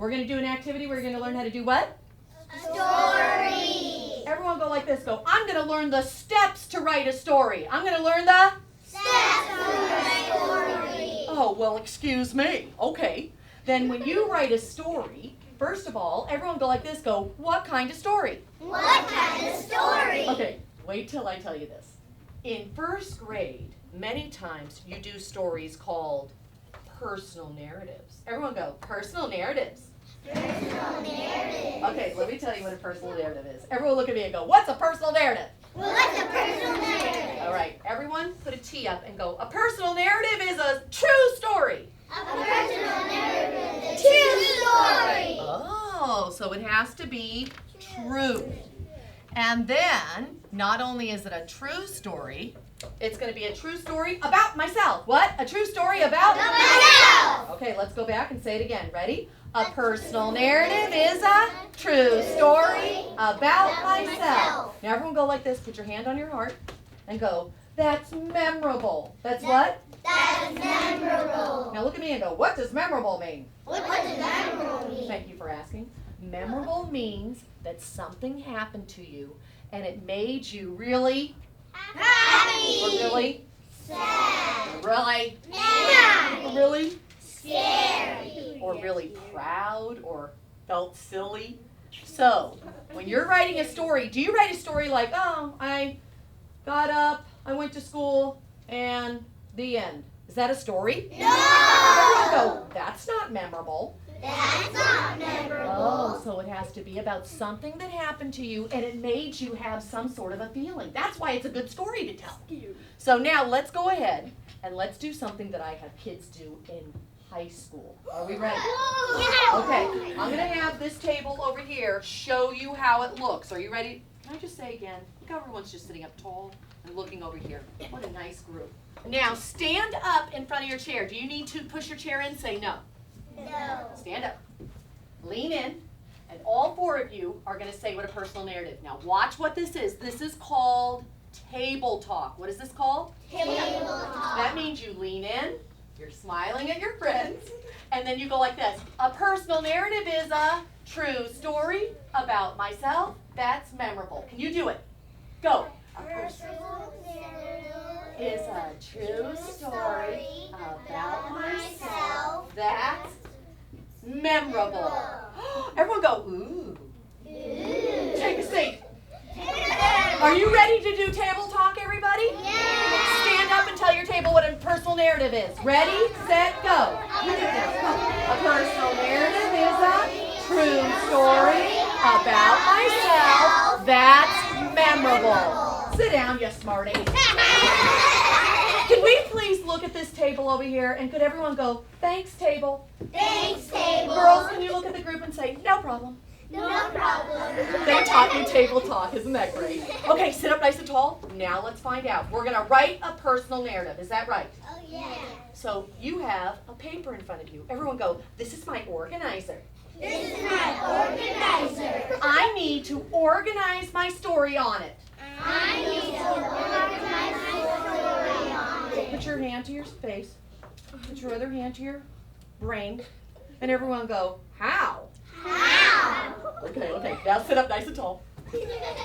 We're going to do an activity. We're going to learn how to do what? Story. Everyone go like this. Go, I'm going to learn the steps to write a story. I'm going to learn the steps to write a story. Oh, well, excuse me. Okay. Then when you write a story, first of all, everyone go like this. Go, what kind of story? What kind of story? Okay, wait till I tell you this. In first grade, many times you do stories called personal narratives. Everyone go, personal narratives. Personal narrative. Okay, let me tell you what a personal narrative is. Everyone look at me and go, what's a personal narrative? What's a personal narrative? All right, everyone put a T up and go, a personal narrative is a true story. A personal narrative is a true story. Oh, so it has to be true. And then, not only is it a true story, it's going to be a true story about myself. What? A true story about myself. Okay, let's go back and say it again. Ready? A personal narrative is a true story about myself. Now everyone go like this. Put your hand on your heart and go, that's memorable. That's what? That's memorable. Now look at me and go, what does memorable mean? What does memorable mean? Thank you for asking. Memorable means that something happened to you and it made you really Happy. or really Sad. really Mad. really Scary. or really proud or felt silly. So when you're writing a story, do you write a story like, oh, I got up, I went to school, and the end? Is that a story? No. No, that's not memorable. That's not memorable. Oh, so it has to be about something that happened to you and it made you have some sort of a feeling. That's why it's a good story to tell. So now let's go ahead and let's do something that I have kids do in high school. Are we ready? Okay, I'm going to have this table over here show you how it looks. Are you ready? Can I just say again? Look how everyone's just sitting up tall and looking over here. What a nice group. Now stand up in front of your chair. Do you need to push your chair in? Say no. No. Stand up. Lean in. And all four of you are going to say what a personal narrative. Now watch what this is. This is called table talk. What is this called? Table talk. That means you lean in, you're smiling at your friends, and then you go like this. A personal narrative is a true story about myself that's memorable. Can you do it? Go. A personal is a true story about myself that's memorable. Everyone go, ooh. Take a seat. Are you ready to do table talk, everybody? Yeah. Stand up and tell your table what a personal narrative is. Ready, set, go. You did this. Go. A personal narrative is a true story about myself that's memorable. Sit down, you smarty. Can we please look at this table over here and could everyone go, thanks, table? Thanks, table. Girls, can you look at the group and say, no problem? No problem. They taught you table talk. Isn't that great? Okay, sit up nice and tall. Now let's find out. We're going to write a personal narrative. Is that right? Oh, yeah. So you have a paper in front of you. Everyone go, this is my organizer. This is my organizer. I need to organize my story on it. I need to organize my story on it. Put your hand to your face. Put your other hand to your brain. And everyone go, how? How? Okay. Now sit up nice and tall.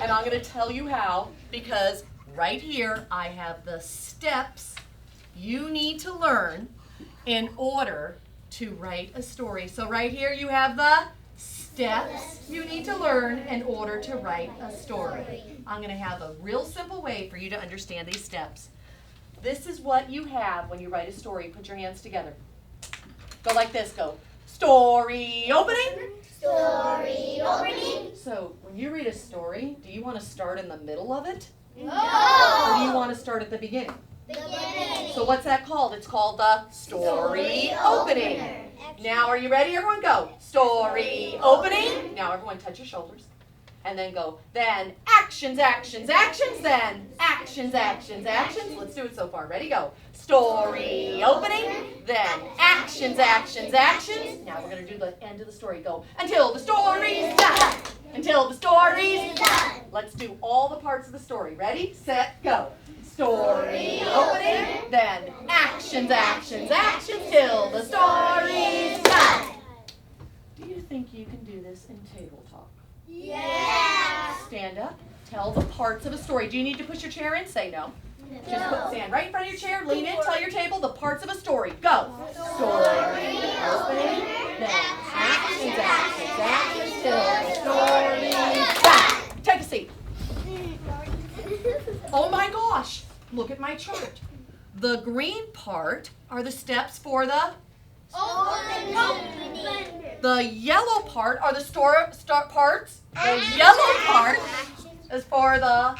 And I'm going to tell you how because right here I have the steps you need to learn in order to write a story. So right here you have the steps you need to learn in order to write a story. I'm going to have a real simple way for you to understand these steps. This is what you have when you write a story. Put your hands together. Go like this. Go. Story opening. Story opening. So when you read a story, do you want to start in the middle of it? Or do No. you want to start at the beginning? Beginning. So what's that called? It's called the story opening. Now are you ready? Everyone go. Story opening. Now everyone touch your shoulders. And then go. Then actions, actions, actions. Then actions, actions, actions. Let's do it so far. Ready? Go. Story opening. Then actions, actions, actions. Now we're going to do the end of the story. Go. Until the story's done. Until the story's done. Let's do all the parts of the story. Ready? Set, go. Story opening. Then actions, actions, actions. Till the story's done. Do you think you can do this in table talk? Yes. Stand up. Tell the parts of a story. Do you need to push your chair in? Say no. Just stand right in front of your chair, lean in, tell your table the parts of a story. Go. Story, opening, then actions, story, back. Take a seat. Oh my gosh, look at my chart. The green part are the steps for the The yellow part are the parts. The yellow part is for the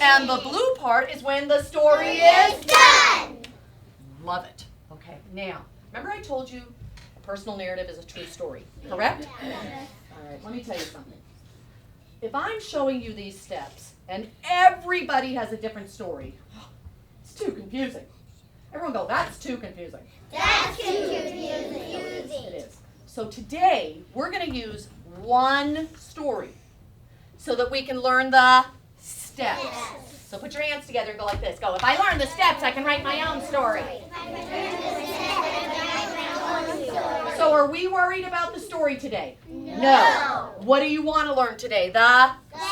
and the blue part is when the story is done. Love it. Okay, now, remember I told you a personal narrative is a true story, correct? All right, let me tell you something. If I'm showing you these steps and everybody has a different story, it's too confusing. Everyone go, that's too confusing. That's too confusing. It is. So today, we're going to use one story so that we can learn the steps. So put your hands together and go like this. Go, if I learn the steps, I can write my own story. So are we worried about the story today? No. What do you want to learn today? The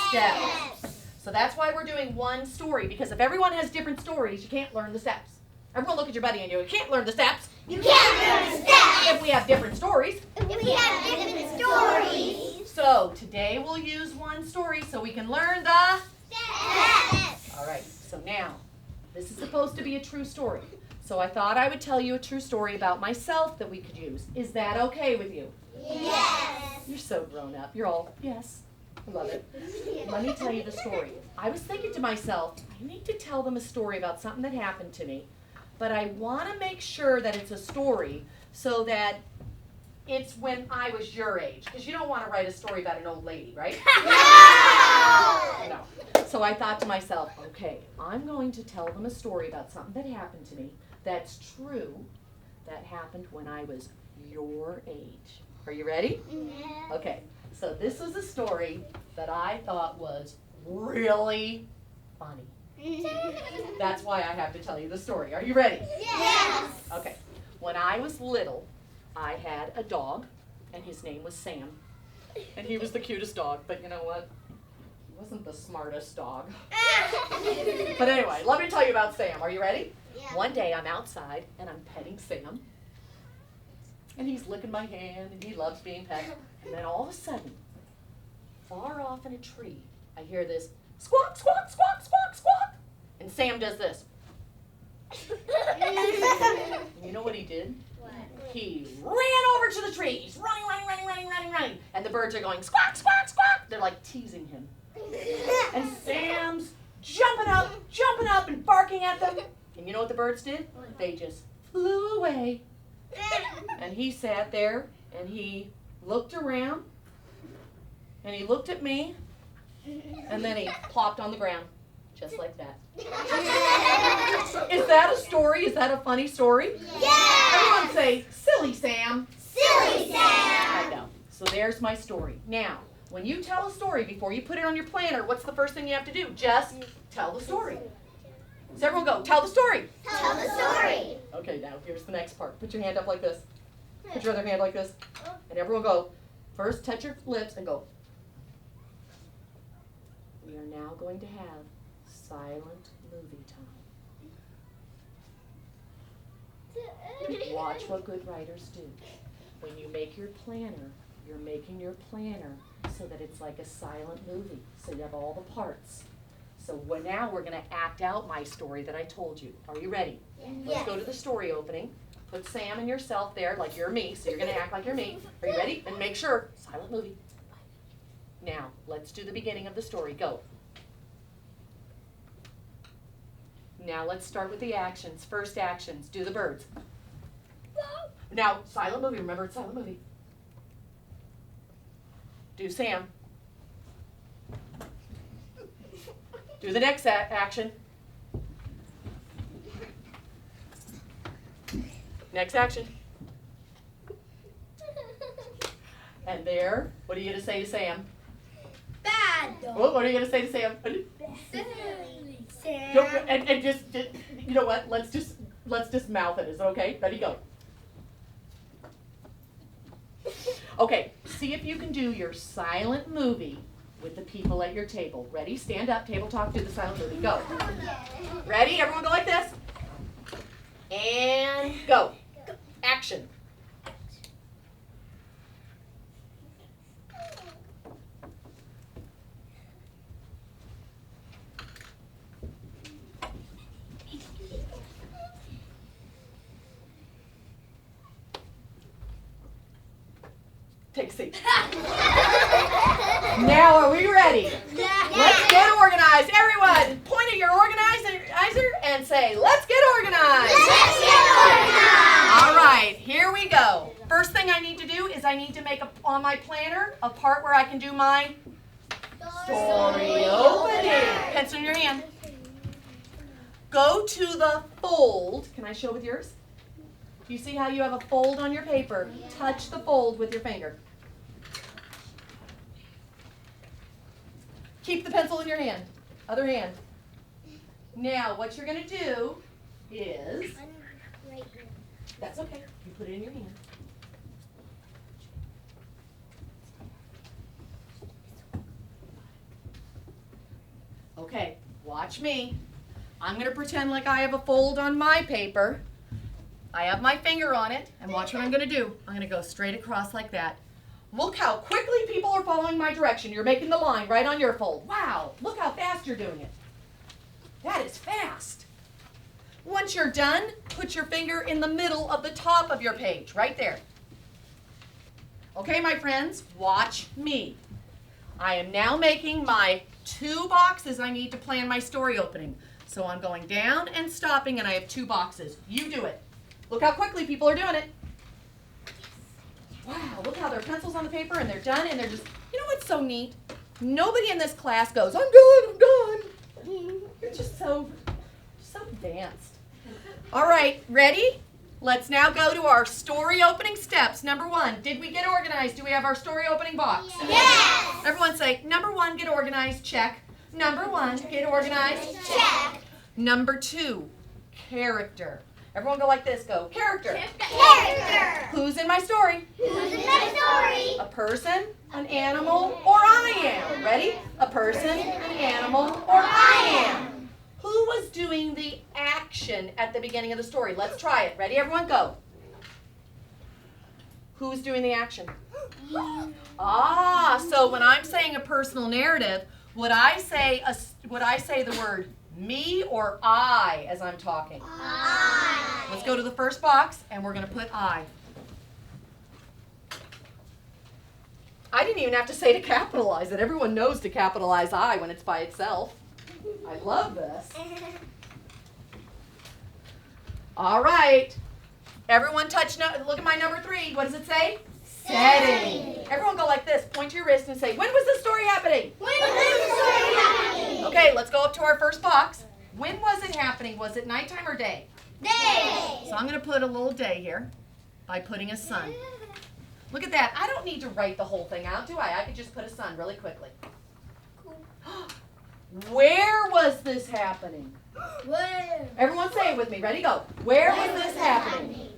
steps. So that's why we're doing one story, because if everyone has different stories, you can't learn the steps. Everyone look at your buddy and you can't learn the steps. You can't learn the steps. If we have different stories. If we have different stories. So today we'll use one story so we can learn the Steps. All right, so now, this is supposed to be a true story. So I thought I would tell you a true story about myself that we could use. Is that okay with you? Yes. You're so grown up. You're all, yes, I love it. Let me tell you the story. I was thinking to myself, I need to tell them a story about something that happened to me, but I want to make sure that it's a story so that it's when I was your age. Because you don't want to write a story about an old lady, right? No. So I thought to myself, okay, I'm going to tell them a story about something that happened to me that's true, that happened when I was your age. Are you ready? Okay, so this was a story that I thought was really funny. That's why I have to tell you the story. Are you ready? Yes. Okay, when I was little, I had a dog, and his name was Sam. And he was the cutest dog, but you know what? He wasn't the smartest dog. But anyway, let me tell you about Sam. Are you ready? Yeah. One day I'm outside, and I'm petting Sam. And he's licking my hand, and he loves being pet. And then all of a sudden, far off in a tree, I hear this squawk, squawk, squawk, squawk, squawk. And Sam does this. And you know what he did? He ran over to the tree. He's running, running, running, running, running, running. And the birds are going squawk, squawk, squawk. They're like teasing him. And Sam's jumping up and barking at them. And you know what the birds did? They just flew away. And he sat there and he looked around and he looked at me and then he plopped on the ground just like that. Is that a story? Is that a funny story? Yes. Everyone say, silly Sam. Silly Sam. I know. So there's my story. Now, when you tell a story, before you put it on your planner, what's the first thing you have to do? Just tell the story. So everyone go, tell the story. Tell the story. Okay, now here's the next part. Put your hand up like this. Put your other hand like this. And everyone go, first touch your lips and go. We are now going to have silent movie time. Watch what good writers do. When you make your planner, you're making your planner so that it's like a silent movie. So you have all the parts. So now we're going to act out my story that I told you. Are you ready? Let's go to the story opening. Put Sam and yourself there like you're me. So you're going to act like you're me. Are you ready? And make sure, silent movie. Now, let's do the beginning of the story. Go. Now let's start with the actions. First actions. Do the birds. Now, silent movie. Remember, it's silent movie. Do Sam. Do the next action. Next action. And there, what are you going to say to Sam? Bad dog. What are you going to say to Sam? Silly Sam. Go, and just, you know what? Let's just mouth it. Is it okay? Ready, go. Okay, see if you can do your silent movie with the people at your table. Ready? Stand up, table talk, do the silent movie. Go. Ready? Everyone go like this. And go. Action. Take a seat. Now are we ready? Let's get organized. Everyone, point at your organizer and say, let's get organized. Let's get organized. All right, here we go. First thing I need to do is I need to make on my planner a part where I can do my story opening. Pencil in your hand. Go to the fold. Can I show with yours? Do you see how you have a fold on your paper? Touch the fold with your finger. Keep the pencil in your hand. Other hand. Now, what you're going to do is, that's okay. You put it in your hand. Okay, watch me. I'm going to pretend like I have a fold on my paper. I have my finger on it, and watch what I'm going to do. I'm going to go straight across like that. Look how quickly people are following my direction. You're making the line right on your fold. Wow, look how fast you're doing it. That is fast. Once you're done, put your finger in the middle of the top of your page, right there. Okay, my friends, watch me. I am now making my 2 boxes I need to plan my story opening. So I'm going down and stopping, and I have 2 boxes. You do it. Look how quickly people are doing it. Wow, look how their pencil's on the paper and they're done and they're just, you know what's so neat? Nobody in this class goes, I'm done. You're just so advanced. All right, ready? Let's now go to our story opening steps. Number 1, did we get organized? Do we have our story opening box? Yes. Everyone say, number 1, get organized, check. Number 1, get organized, Check. Number 2, character. Everyone go like this, go, character. Character. Who's in my story? Who's in my story? A person, an animal, or I am. Ready? A person, an animal, or I am. Who was doing the action at the beginning of the story? Let's try it. Ready, everyone, go. Who's doing the action? Ah, so when I'm saying a personal narrative, would I say the word me or I as I'm talking? I. Let's go to the first box, and we're going to put I. I didn't even have to say to capitalize it. Everyone knows to capitalize I when it's by itself. I love this. All right. Everyone look at my number 3. What does it say? Setting. Everyone go like this. Point to your wrist and say, when was the story happening? When was the story happening? Okay, let's go up to our first box. When was it happening? Was it nighttime or day? Day. So I'm going to put a little day here by putting a sun. Look at that. I don't need to write the whole thing out, do I? I could just put a sun really quickly. Where was this happening? Where? Everyone say it with me. Ready, go. Where was this happening?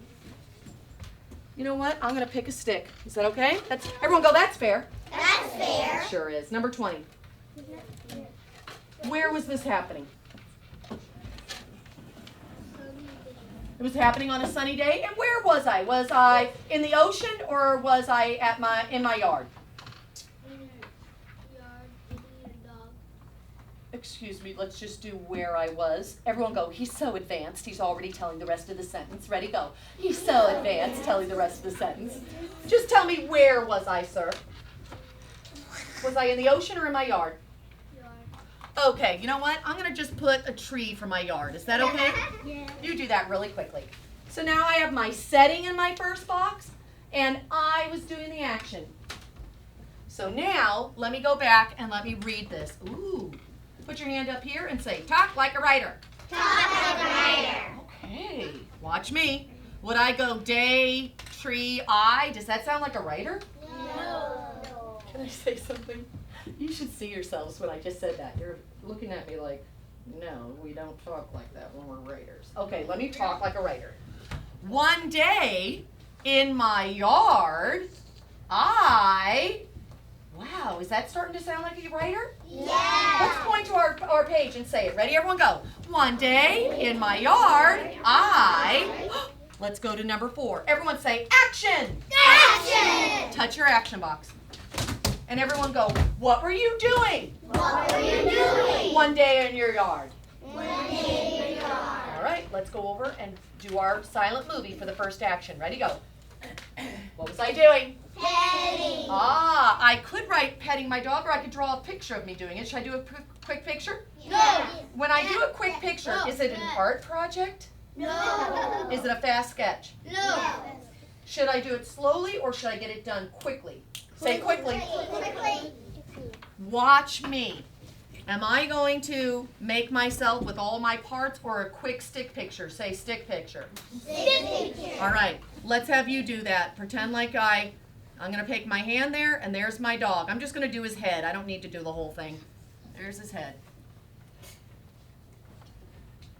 You know what? I'm going to pick a stick. Is that okay? Everyone go, that's fair. That's fair. Sure is. Number 20. Where was this happening? It was happening on a sunny day. And where was I? Was I in the ocean or was I in my yard? Excuse me, let's just do where I was. Everyone go, he's so advanced, he's already telling the rest of the sentence. Ready, go. He's so advanced, telling the rest of the sentence. Just tell me, where was I, sir? Was I in the ocean or in my yard? Okay, you know what? I'm going to just put a tree for my yard. Is that okay? Yeah. You do that really quickly. So now I have my setting in my first box, and I was doing the action. So now, let me go back and let me read this. Ooh. Put your hand up here and say, talk like a writer. Talk like a writer. Okay, watch me. Would I go day, tree, I? Does that sound like a writer? No. Can I say something? You should see yourselves when I just said that. You're looking at me like, no, we don't talk like that when we're writers. Okay, let me talk like a writer. One day in my yard, Wow, is that starting to sound like a writer? Yeah. Let's point to our page and say it. Ready, everyone, go. One day in my yard, let's go to number 4. Everyone say action. Action. Touch your action box. And everyone go, what were you doing? What were you doing? One day in your yard. One day in your yard. All right, let's go over and do our silent movie for the first action. Ready, go. What was I doing? Petting. I could write petting my dog, or I could draw a picture of me doing it. Should I do a quick picture? No. When I do a quick picture, is it an art project? No. Is it a fast sketch? No. Should I do it slowly, or should I get it done quickly? Say quickly. Quickly. Watch me. Am I going to make myself with all my parts, or a quick stick picture? Say stick picture. Stick picture. All right, let's have you do that. Pretend like I'm going to take my hand there, and there's my dog. I'm just going to do his head. I don't need to do the whole thing. There's his head.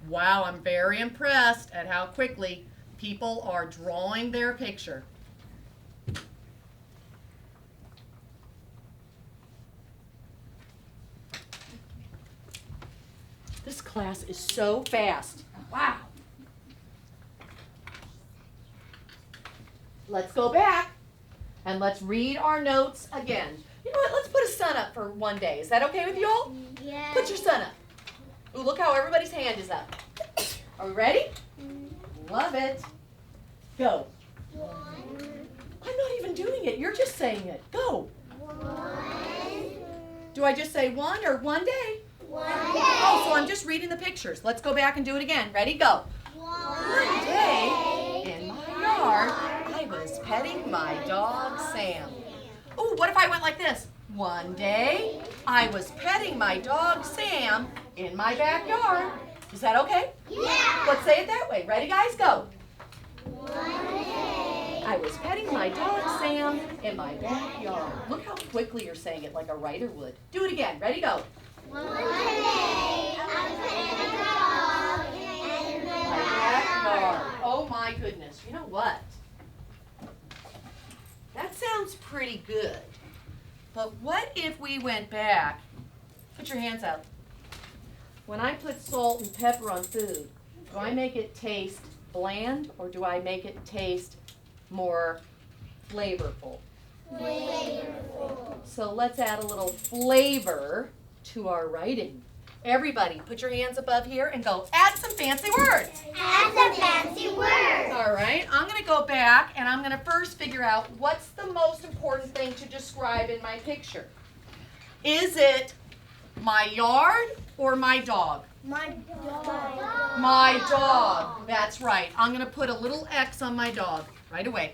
Wow, I'm very impressed at how quickly people are drawing their picture. This class is so fast. Wow. Let's go back and let's read our notes again. You know what? Let's put a sun up for one day. Is that okay with you all? Yeah. Put your sun up. Ooh, look how everybody's hand is up. Are we ready? Love it. Go. I'm not even doing it. You're just saying it. Go. Do I just say one or one day? One Oh, so I'm just reading the pictures. Let's go back and do it again. Ready? Go. One day in my yard, I was petting my dog, Sam. Oh, what if I went like this? One day, I was petting my dog, Sam, in my backyard. Is that okay? Yeah. Let's say it that way. Ready, guys? Go. One day. I was petting my dog, Sam, in my backyard. Look how quickly you're saying it like a writer would. Do it again. Ready? Go. One day. I was petting my dog in my backyard. Oh my goodness. You know what? That sounds pretty good. But what if we went back? Put your hands up. When I put salt and pepper on food, do I make it taste bland or do I make it taste more flavorful? Flavorful. So let's add a little flavor to our writing. Everybody, put your hands above here and go, add some fancy words. Add some fancy words. All right, I'm going to go back and I'm going to first figure out what's the most important thing to describe in my picture. Is it my yard or my dog? My dog. My dog. That's right. I'm going to put a little X on my dog right away.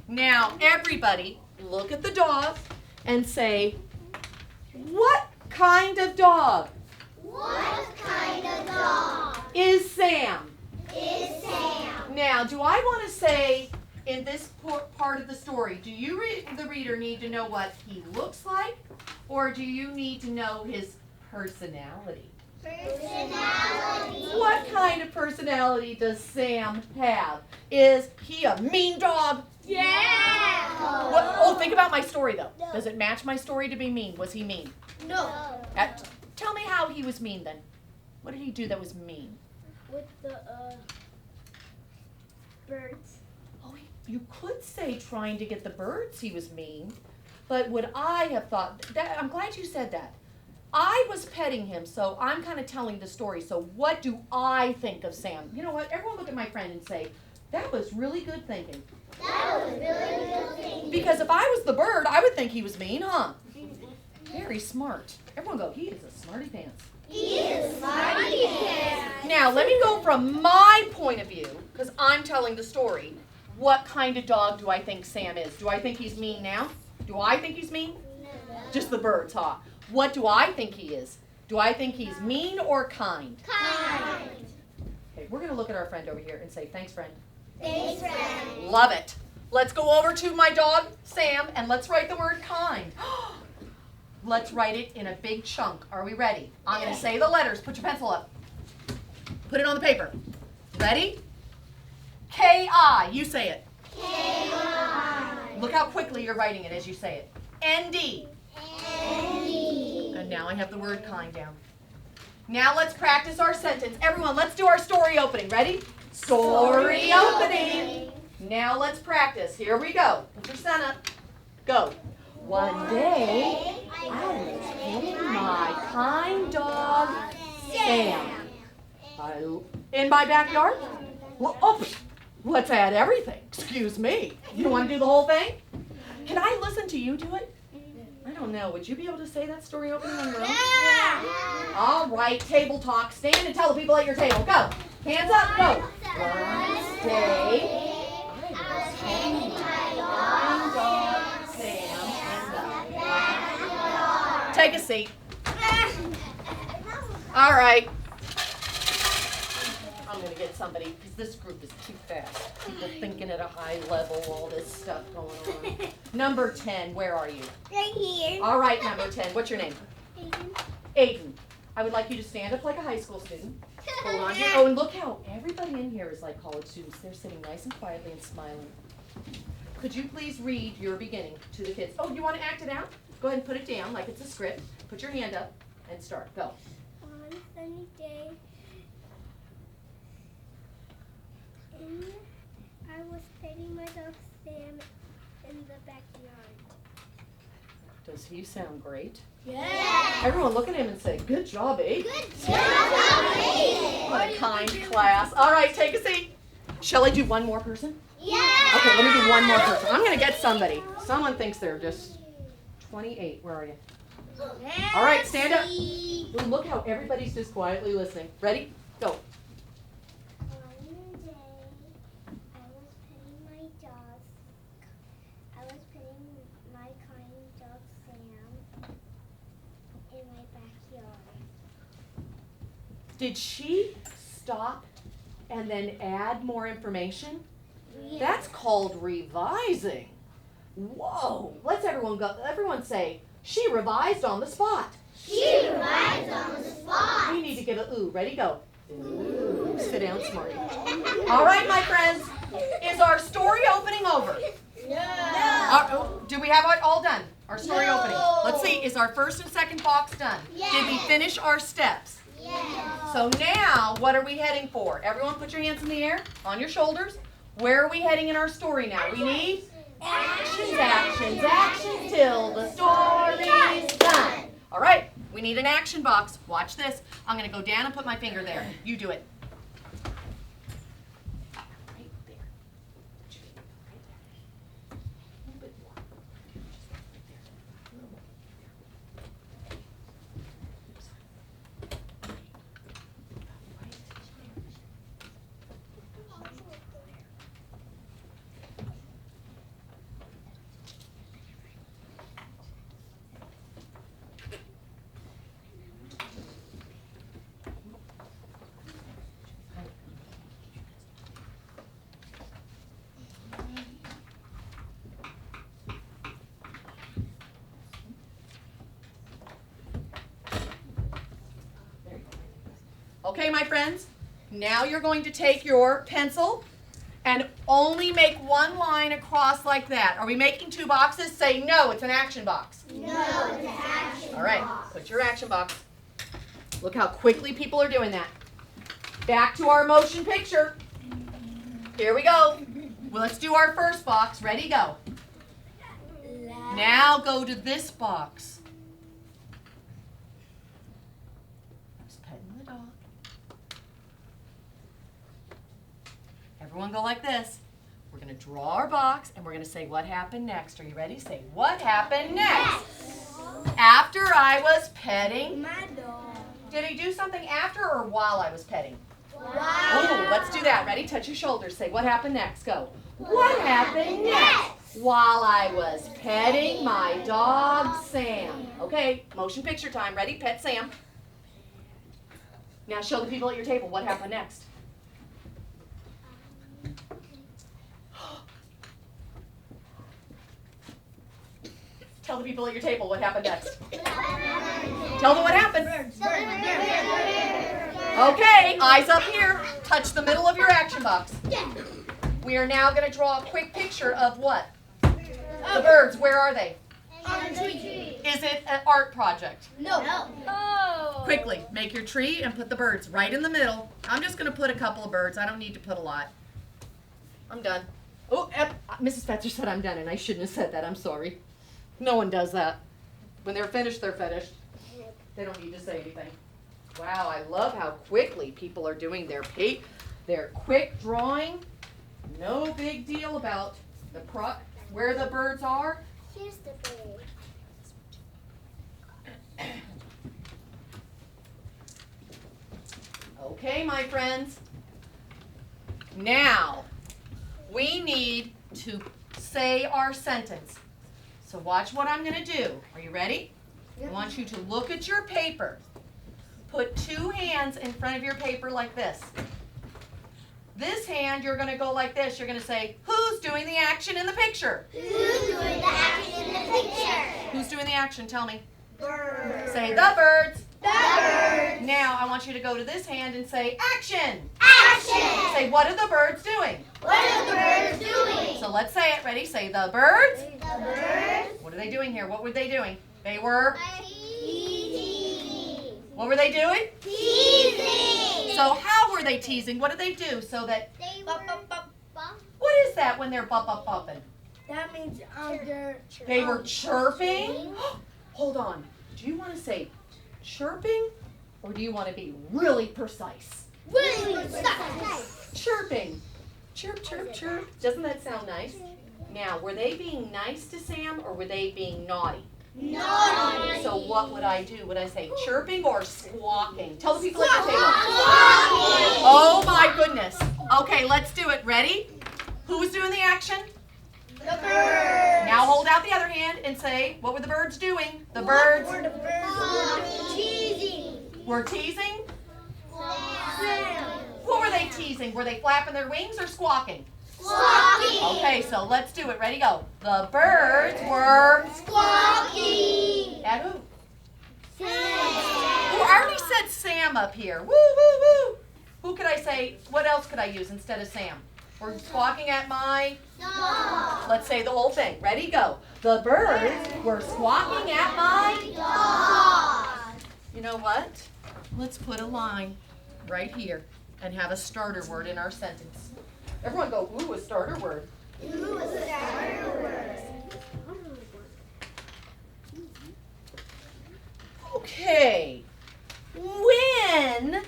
Now, everybody, look at the dog and say, what kind of dog What kind of dog is Sam? is Sam? Now, do I want to say in this part of the story, do you, the reader, need to know what he looks like, or do you need to know his personality? Personality. What kind of personality does Sam have? Is he a mean dog? Yeah. What, oh, think about my story, though. Does it match my story to be mean? Was he mean? No. Tell me how he was mean, then. What did he do that was mean? With the birds. Oh, you could say trying to get the birds he was mean, but would I have thought that? I'm glad you said that. I was petting him, so I'm kind of telling the story. So what do I think of Sam? You know what? Everyone look at my friend and say, that was really good thinking. That was really good thinking. Because if I was the bird, I would think he was mean, huh? Very smart. Everyone go, he is a smarty pants. He is smarty pants. Now, let me go from my point of view, because I'm telling the story. What kind of dog do I think Sam is? Do I think he's mean now? Do I think he's mean? Just the birds, huh? What do I think he is? Do I think he's mean or kind? Kind. Okay, we're going to look at our friend over here and say, thanks, friend. Thanks, friend. Love it. Let's go over to my dog, Sam, and let's write the word kind. Let's write it in a big chunk. Are we ready? I'm going to say the letters. Put your pencil up. Put it on the paper. Ready? K-I. You say it. K-I. Look how quickly you're writing it as you say it. ND. N-D. And now I have the word kind down. Now let's practice our sentence. Everyone, let's do our story opening. Ready? Story opening. Now let's practice. Here we go. Put your sun up. Go. One day, I was petting my kind dog, Sam. In my backyard? Well, oh, let's add everything. Excuse me. You want to do the whole thing? Can I listen to you do it? I don't know. Would you be able to say that story opening on your own? Yeah. All right, table talk. Stand and tell the people at your table. Go. Hands up. Go. One day, I was petting my kind dog, Sam, in the backyard. Take a seat. All right. I'm going to get somebody, because this group is too fast. People thinking at a high level, all this stuff going on. Number 10, where are you? Right here. All right, number 10, what's your name? Aiden. I would like you to stand up like a high school student. Hold on to your, oh, and look how everybody in here is like college students. They're sitting nice and quietly and smiling. Could you please read your beginning to the kids? Oh, you want to act it out? Go ahead and put it down like it's a script. Put your hand up and start. Go. On a sunny day, I was petting my dog Sam in the backyard. Does he sound great? Yeah. Everyone look at him and say, good job, Aiden. Good job. What a kind class. All right, take a seat. Shall I do one more person? Yeah. Okay, let me do one more person. I'm going to get somebody. Someone thinks they're just 28. Where are you? All right, stand up. Ooh, look how everybody's just quietly listening. Ready? Go. One day, I was petting my dog. I was petting my kind dog Sam in my backyard. Did she stop and then add more information? Yeah. That's called revising. Whoa. Let's everyone say, she revised on the spot. She revised on the spot. We need to give a ooh. Ready? Go. Ooh. Sit down, Smarty. All right, my friends. Is our story opening over? No. Do we have it all done? Our story No. opening. Let's see. Is our first and second box done? Yes. Did we finish our steps? Yeah. So now, what are we heading for? Everyone put your hands in the air, on your shoulders. Where are we heading in our story now? We need actions, actions, actions till the story's done. All right, we need an action box. Watch this. I'm going to go down and put my finger there. You do it. Right there. Put your finger right there. A little bit more. Just right there. A little more. Oops, sorry. Right there. Okay, my friends, now you're going to take your pencil and only make one line across like that. Are we making two boxes? Say no, it's an action box. No, it's an action. All right, put your action box. Look how quickly people are doing that. Back to our motion picture. Here we go. Well, let's do our first box. Ready, go. Now go to this box. Just petting the dog. Everyone go like this. We're going to draw our box and we're going to say what happened next. Are you ready? Say what happened next. After I was petting. My dog. Did he do something after or while I was petting? Wow. Oh, let's do that. Ready? Touch your shoulders. Say what happened next. Go. What happened next? While I was petting my dog, Sam. Okay, motion picture time. Ready? Pet Sam. Now show the people at your table what happened next. Tell the people at your table what happened next. Tell them what happened. Okay, eyes up here. Touch the middle of your action box. We are now going to draw a quick picture of what? The birds, where are they? On the tree. Is it an art project? No. Oh. Quickly, make your tree and put the birds right in the middle. I'm just going to put a couple of birds. I don't need to put a lot. I'm done. Oh, Mrs. Fetzer said I'm done, and I shouldn't have said that. I'm sorry. No one does that. When they're finished, they're finished. They don't need to say anything. Wow, I love how quickly people are doing their quick drawing. No big deal about the where the birds are. Here's the bird. Okay, my friends. Now, we need to say our sentence. So watch what I'm going to do. Are you ready? I want you to look at your paper. Put two hands in front of your paper like this. This hand, you're going to go like this. You're going to say, who's doing the action in the picture? Who's doing the action in the picture? Who's doing the action? Tell me. Bird. Say the birds. The birds. Now, I want you to go to this hand and say action. Action. Say, what are the birds doing? What are the birds doing? So let's say it. Ready? Say the birds. The birds. What are they doing here? What were they doing? They were, Teasing. what were they doing? Teasing. So how were they teasing? What did they do so that, They were. what is that when they're bumping? That means They were chirping? Hold on. Do you want to say chirping or do you want to be really precise? Really precise. Chirping. Chirp, chirp, chirp. Doesn't that sound nice? Now, were they being nice to Sam or were they being naughty? Naughty. So what would I do? Would I say chirping or squawking? Tell the people at your table. Squawking. Oh my goodness. Okay, let's do it. Ready? Who was doing the action? The birds. Now hold out the other hand and say, what were the birds doing? The birds Teasing. were teasing. Sam. What were they teasing? Were they flapping their wings or squawking? Squawking. Okay, so let's do it. Ready, go. The birds were Squawking. at who? Sam. Oh, I already said Sam up here. Woo, woo, woo. Who could I say? What else could I use instead of Sam? We're squawking at my, Dog. let's say the whole thing. Ready, go. The birds were squawking at my. Dog. You know what? Let's put a line right here and have a starter word in our sentence. Everyone go, ooh, a starter word. Who was the starter word? Okay. When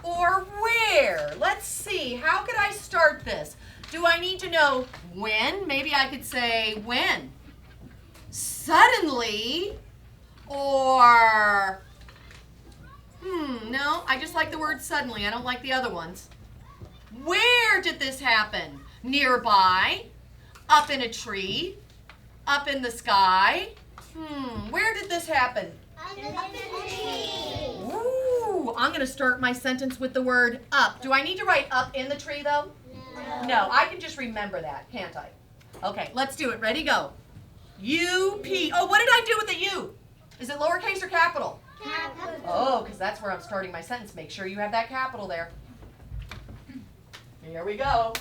or where? Let's see. How could I start this? Do I need to know when? Maybe I could say when. Suddenly. Or, no, I just like the word suddenly. I don't like the other ones. Where did this happen? Nearby, up in a tree, up in the sky. Where did this happen? Under the tree. Ooh, I'm going to start my sentence with the word up. Do I need to write up in the tree though? No, I can just remember that, can't I? Okay, let's do it. Ready, go. U-P. Oh, what did I do with the U? Is it lowercase or capital? Capital. Oh, because that's where I'm starting my sentence. Make sure you have that capital there. Here we go.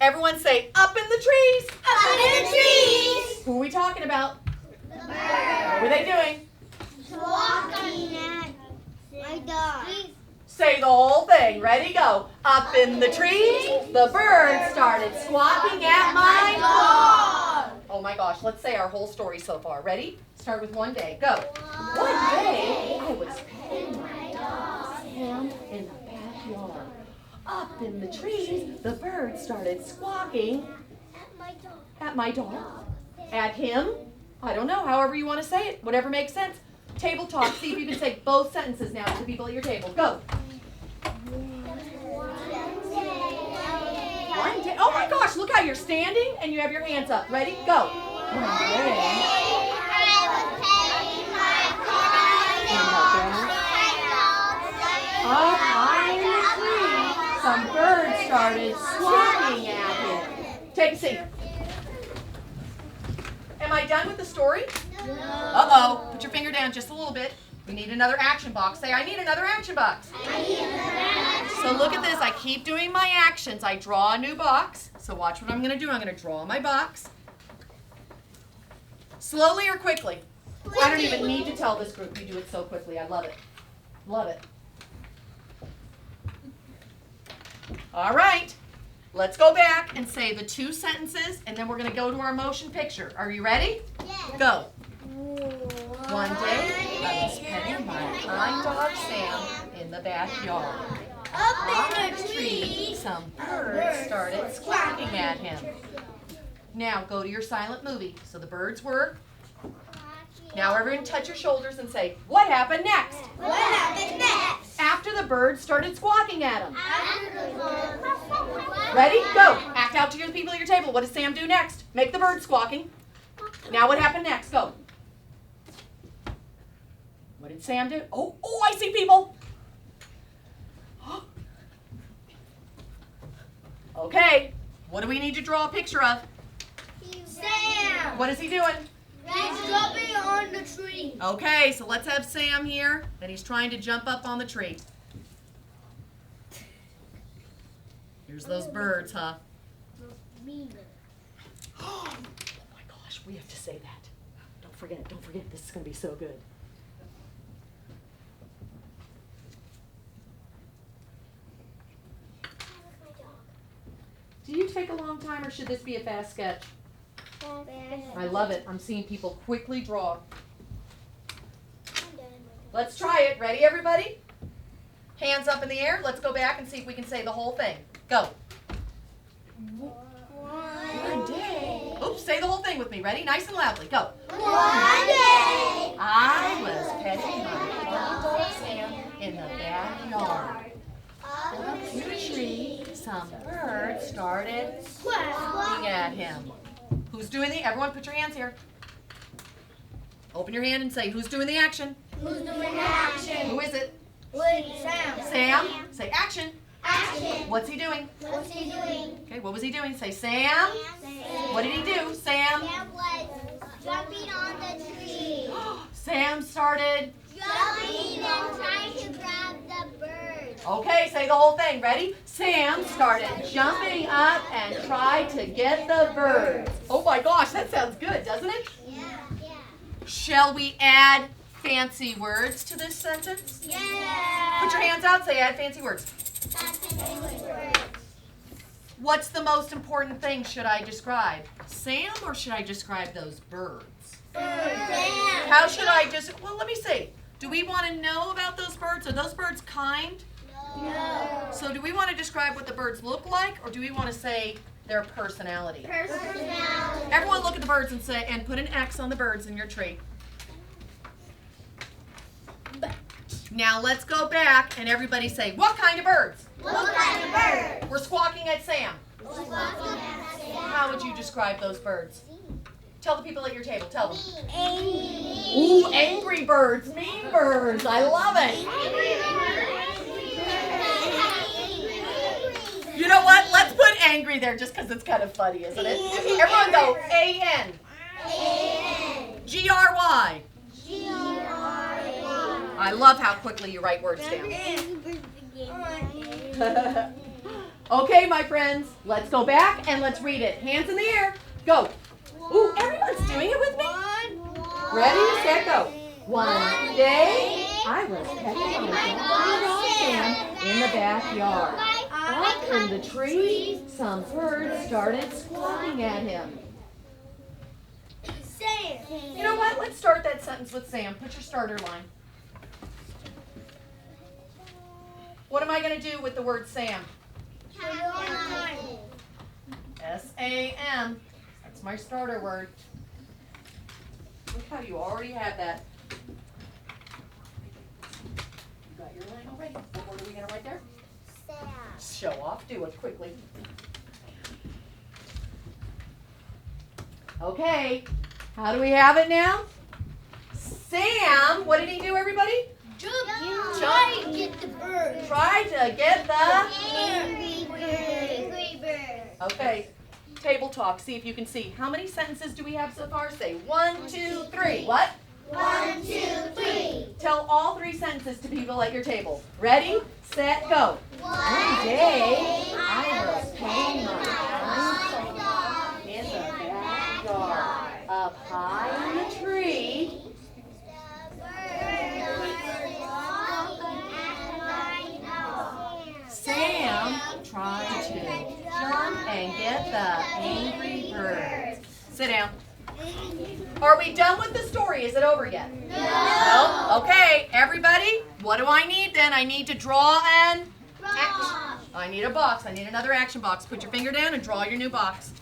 Everyone say, up in the trees. Up in the trees. Who are we talking about? The What bird. were they doing? Walking at my dog. Say the whole thing. Ready, go. Up in the trees, the birds started squawking at my dog. Oh my gosh, let's say our whole story so far. Ready? Start with one day. Go. One day, I was petting my dog Sam in the backyard. Up in the trees, the birds started squawking At my dog. at my dog. At him? I don't know, however you want to say it. Whatever makes sense. Table talk. See if you can say both sentences now to the people at your table. Go. One day. Oh my gosh, look how you're standing and you have your hands up. Ready? Go. One day. Up high in the tree, some birds started squawking at him. Take a seat. am I done with the story? No. Uh-oh. Put your finger down just a little bit. We need another action box. Say, I need another action box. I need another action. So look at this. I keep doing my actions. I draw a new box. So watch what I'm going to do. I'm going to draw my box. Slowly or quickly? I don't even need to tell this group. You do it so quickly. I love it. Love it. All right. Let's go back and say the 2 sentences, and then we're going to go to our motion picture. Are you ready? Yes. Go. One day, I was petting my kind dog Sam in the backyard. Up On a tree, some birds started squawking at him. Now go to your silent movie. So the birds were. Now everyone touch your shoulders and say, what happened next? What happened next? After the birds started squawking at him. After the birds. Ready? Go. Act out to your people at your table. What does Sam do next? Make the birds squawking. Now what happened next? Go. What did Sam do? Oh, I see people. Okay. What do we need to draw a picture of? Sam. What is he doing? He's jumping on the tree. Okay, so let's have Sam here, and he's trying to jump up on the tree. Here's those birds, huh? Oh my gosh, we have to say that. Don't forget, this is going to be so good. Do you take a long time, or should this be a fast sketch? I love it. I'm seeing people quickly draw. Let's try it. Ready, everybody? Hands up in the air. Let's go back and see if we can say the whole thing. Go. One day. Oops, say the whole thing with me. Ready? Nice and loudly. Go. One day. I was petting my dog Sam in the backyard. Up in the tree, some birds started squawking at him. Who's doing the, everyone put your hands here. Open your hand and say, who's doing the action? Who's doing the action? Who is it? Sam. Sam. Say action. Action. What's he doing? What's he doing? Okay, what was he doing? Say Sam. What did he do? Sam. Sam was jumping on the tree. Sam started. Jumping and trying to grab the bird. Okay, say the whole thing. Ready? Sam started jumping up and tried to get the birds. Oh my gosh, that sounds good, doesn't it? Yeah. Shall we add fancy words to this sentence? Yeah. Put your hands out, say add fancy words. That's an English word. What's the most important thing should I describe? Sam, or should I describe those birds? Sam. How should I just, well, let me see. Do we want to know about those birds? Are those birds kind? No. So do we want to describe what the birds look like, or do we want to say their personality? Personality. Everyone look at the birds and say, and put an X on the birds in your tree. Now let's go back and everybody say, what kind of birds? What kind of bird? We're squawking at Sam. Walking at Sam. How would you describe those birds? Tell the people at your table, tell them. Angry. Ooh, angry birds, mean birds, I love it. You know what? Let's put angry there just because it's kind of funny, isn't it? Everyone go, A-N. G-R-Y. I love how quickly you write words down. Okay, my friends, let's go back and let's read it. Hands in the air. Go. Ooh, everyone's doing it with me. Ready, set, go. One day, I was petting my dog Sam in the backyard. Up in the tree, some birds started squawking at him. You know what? Let's start that sentence with Sam. Put your starter line. What am I going to do with the word Sam? S-A-M. That's my starter word. Look how you already have that. You got your line already. What word are we going to write there? Show off. Do it quickly. Okay. How do we have it now? Sam, what did he do, everybody? Try to get the bird. Try to get the... Angry bird. Okay. table talk. See if you can see. How many sentences do we have so far? Say 1, 2, 3. What? 1, 2, 3. Tell all 3 sentences to people at your table. Ready, set, go. One day I was playing my dog in the backyard, up high in the tree. Sam tried to jump and get the angry birds. Sit down. Are we done with the story? Is it over yet? No. Okay, everybody, what do I need then? I need to draw an action. I need a box. I need another action box. Put your finger down and draw your new box.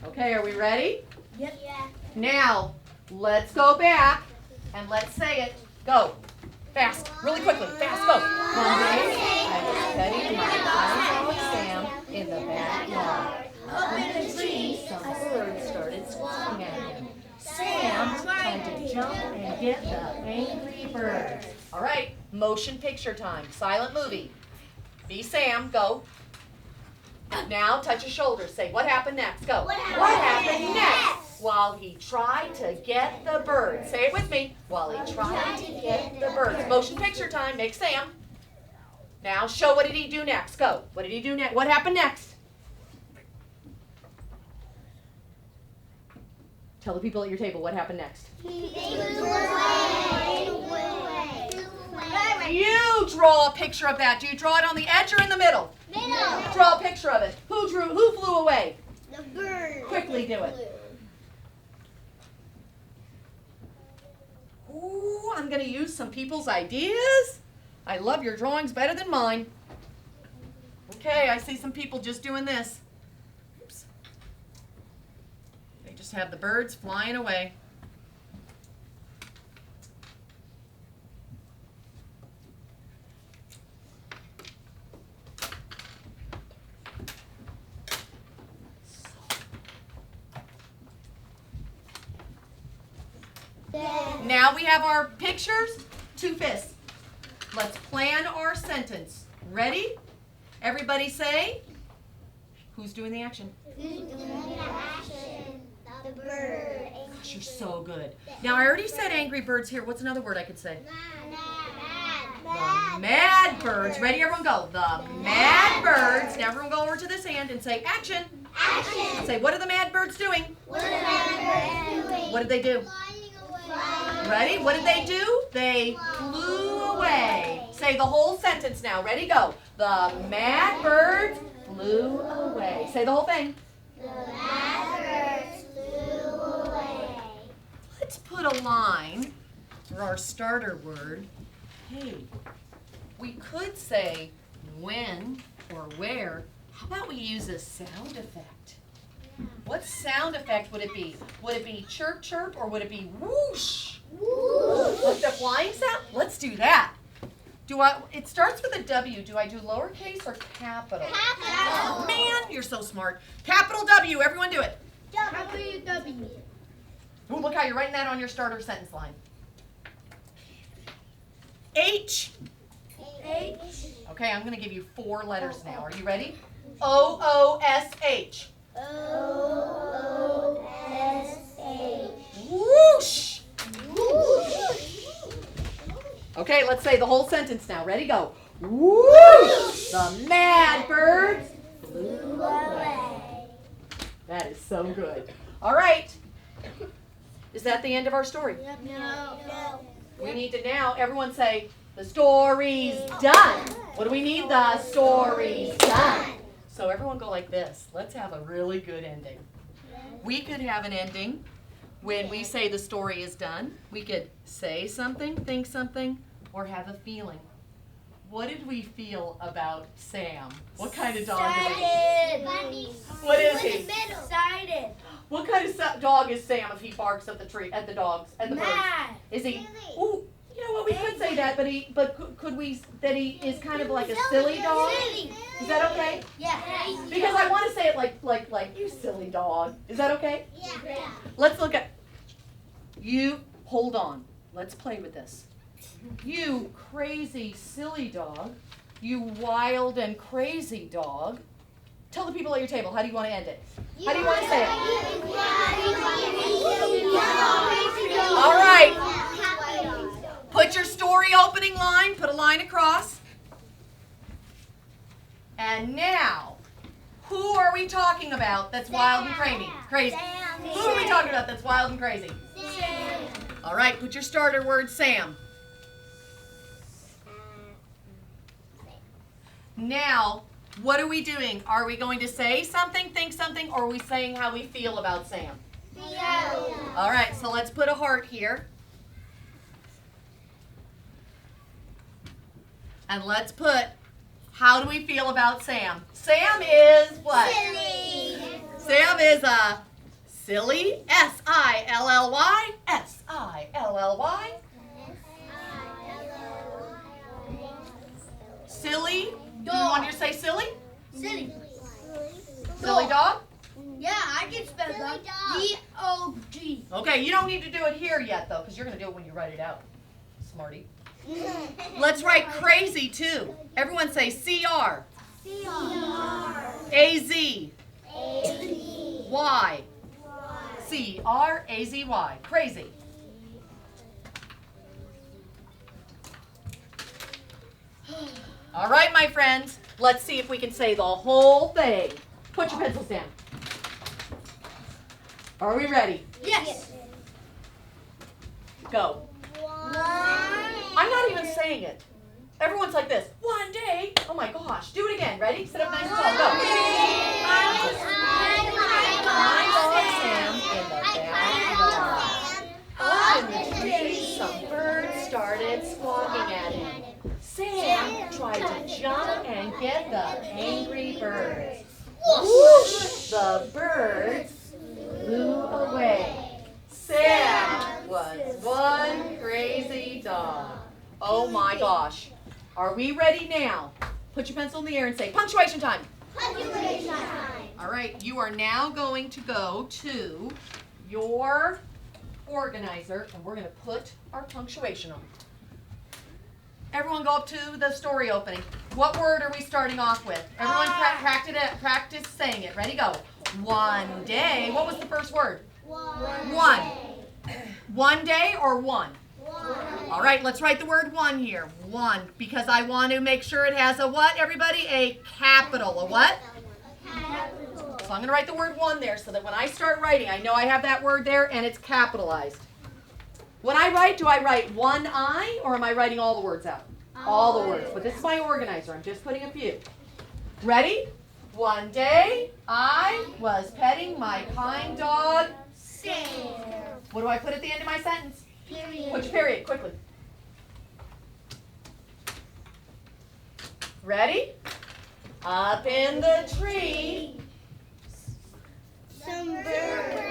Okay, are we ready? Yep. Yeah. Now, let's go back and let's say it. Go. Fast. Really quickly. Fast. Go. One day, I was petting my tiny dog Sam in the backyard. Up in the tree, some birds started squawking at him. Sam tried to jump and get the angry birds. All right, motion picture time. Silent movie. Be Sam. Go. Now touch his shoulders. Say, what happened next? Go. What happened next? While he tried to get the birds. Say it with me. While he tried to get the birds. Motion picture time. Make Sam. Now show what did he do next. Go. What did he do next? What happened next? Tell the people at your table what happened next. He flew away. You draw a picture of that. Do you draw it on the edge or in the middle? Middle. Draw a picture of it. Who flew away? The bird. Quickly do it. Ooh, I'm going to use some people's ideas. I love your drawings better than mine. Okay, I see some people just doing this. Oops. They just have the birds flying away. Now we have our pictures, 2 fists. Let's plan our sentence. Ready? Everybody say, who's doing the action? Who's doing the action? The bird. Gosh, you're so good. Now I already said angry birds here. What's another word I could say? The mad birds. Ready, everyone go. The mad birds. Now everyone go over to this hand and say action. Action. Say, what are the mad birds doing? What are the mad birds doing? What did they do? Ready? What did they do? They flew away. Say the whole sentence now. Ready? Go. The mad birds flew away. Say the whole thing. The mad birds flew away. Let's put a line for our starter word. Hey, we could say when or where. How about we use a sound effect? What sound effect would it be? Would it be chirp chirp or would it be whoosh? Whoosh. Like the flying sound? Let's do that. It starts with a W. Do I do lowercase or capital? Capital. Man, you're so smart. Capital W. Everyone do it. W. Ooh, look how you're writing that on your starter sentence line. H. H. Okay, I'm going to give you 4 letters now. Are you ready? O-O-S-H. O-O-S-H. Whoosh. Whoosh. Okay, let's say the whole sentence now. Ready, go. Whoosh. The mad birds flew away. That is so good. All right. Is that the end of our story? No. We need to now, everyone say, the story's done. What do we need? The story's done. So everyone go like this. Let's have a really good ending. We could have an ending when we say the story is done. We could say something, think something, or have a feeling. What did we feel about Sam? What kind of dog is he? What is he? Excited. What kind of dog is Sam if he barks at the tree, at the dogs, at the birds? Mad. Is he? Ooh, you know what? We could say that, but could we that he is kind of like a silly dog? Is that okay? Yeah. Because I want to say it like you silly dog. Is that okay? Yeah. Let's look at you. Hold on. Let's play with this. You crazy, silly dog. You wild and crazy dog. Tell the people at your table, how do you want to end it? How do you want to say it? All right. Put your story opening line, put a line across. And now, who are we talking about that's wild and crazy? Who are we talking about that's wild and crazy? Sam. All right, put your starter word, Sam. Now, what are we doing? Are we going to say something, think something, or are we saying how we feel about Sam? All right, so let's put a heart here. And let's put, how do we feel about Sam? Sam is what? Silly. Sam is a silly, S-I-L-L-Y, S-I-L-L-Y. Silly. Do you want to say silly? Silly. Silly dog? Yeah, I can spell Silly that. dog. D-O-G. Okay, you don't need to do it here yet, though, because you're going to do it when you write it out. Smarty. Let's write crazy, too. Everyone say C-R. A-Z. Y. C-R-A-Z-Y. Crazy. All right, my friends. Let's see if we can say the whole thing. Put your pencils down. Are we ready? Yes. Go. I'm not even saying it. Everyone's like this. One day. Oh my gosh. Do it again. Ready? Sit up nice and tall. Go. I saw Sam in the backyard. Up in the tree, some birds started squawking at him. Sam tried to jump and get the angry birds. Whoosh! The birds flew away. Sam was one crazy dog. Oh my gosh. Are we ready now? Put your pencil in the air and say punctuation time. All right, you are now going to go to your organizer and we're going to put our punctuation on. Everyone go up to the story opening. What word are we starting off with? Everyone practice saying it. Ready, go. One day. What was the first word? One. One day or one? All right, let's write the word one here. One, because I want to make sure it has a what, everybody? A capital. A what? So I'm going to write the word one there so that when I start writing, I know I have that word there and it's capitalized. When I write, do I write one I or am I writing all the words out? All the words. But this is my organizer. I'm just putting a few. Ready? One day, I was petting my kind dog, Sam. What do I put at the end of my sentence? Period. Put your period, quickly. Ready? Up in the tree, Some birds.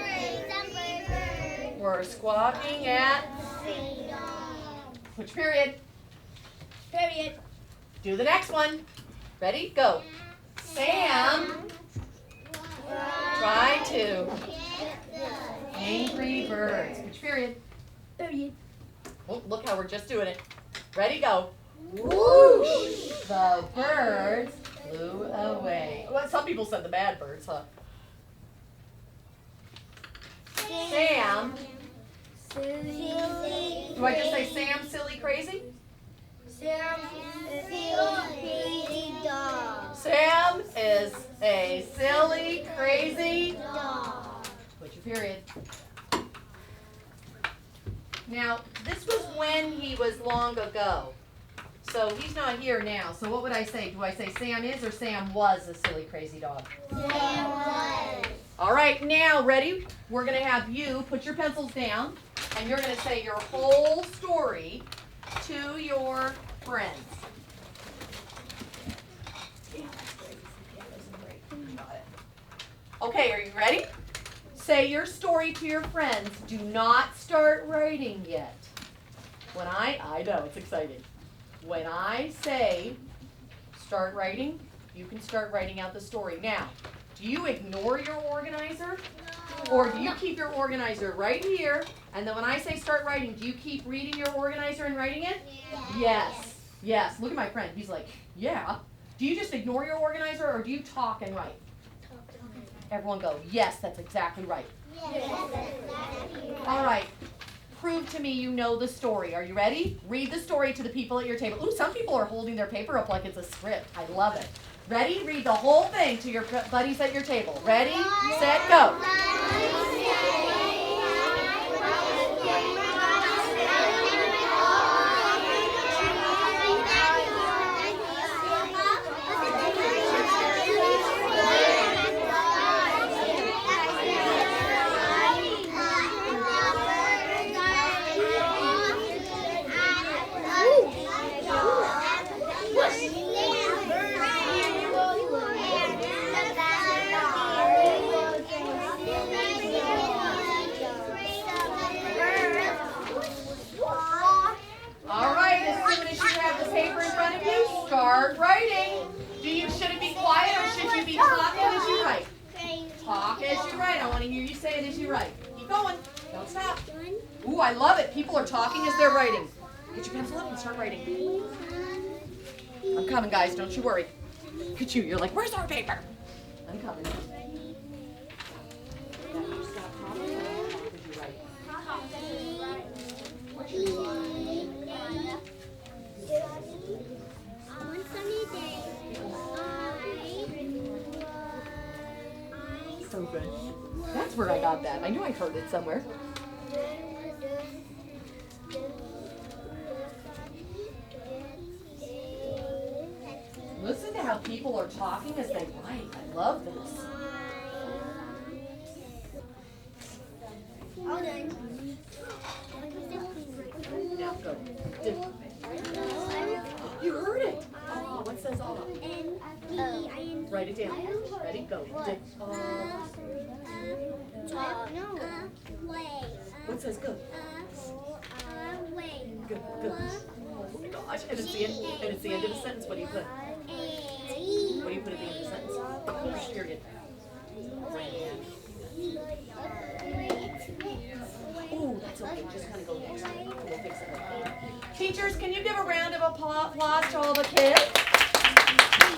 we're squawking at. Put your period. Period. Do the next one. Ready? Go. Sam tried to angry birds. Put your period. Period. Oh, look how we're just doing it. Ready? Go. Whoosh! The birds flew away. Well, some people said the bad birds, huh? Sam. Silly. Do I just say Sam, silly, crazy? Sam. Crazy dog. Sam is a silly, crazy. Dog. Put your period. Now, this was when he was long ago. So he's not here now. So what would I say? Do I say Sam is or Sam was a silly, crazy dog? Sam was. All right, now, ready? We're going to have you put your pencils down, and you're going to say your whole story to your friends. Okay, are you ready? Say your story to your friends. Do not start writing yet. When I know, it's exciting. When I say start writing, you can start writing out the story. Now, do you ignore your organizer? Or do you keep your organizer right here, and then when I say start writing, do you keep reading your organizer and writing it? Yes. Yes. Look at my friend. He's like, yeah. Do you just ignore your organizer, or do you talk and write? Everyone go, yes, that's exactly right. All right. Prove to me you know the story. Are you ready? Read the story to the people at your table. Ooh, some people are holding their paper up like it's a script. I love it. Ready? Read the whole thing to your buddies at your table. Ready, set, go. All right, as soon as you have the paper in front of you, start writing. Should it be quiet or should you be talking as you write? Talk as you write. I want to hear you say it as you write. Keep going. Don't stop. Ooh, I love it. People are talking as they're writing. Get your pencil up and start writing. I'm coming, guys. Don't you worry. Look at you. You're like, where's our paper? I'm coming. Now you stop talking and talk as you write. What's your name? One sunny day, So good. That's where I got that. I knew I heard it somewhere. Listen to how people are talking as they write. I love this. all done. Now go. You heard it. Oh, what says all? Write it down. Ready? Go. What says go? Good. Good. Oh my gosh. And it's the end of the sentence. What do you put? What do you put at the end of the sentence? Period. Oh, that's okay. Just kind of go next. We'll fix it. Teachers, can you give a round of applause to all the kids?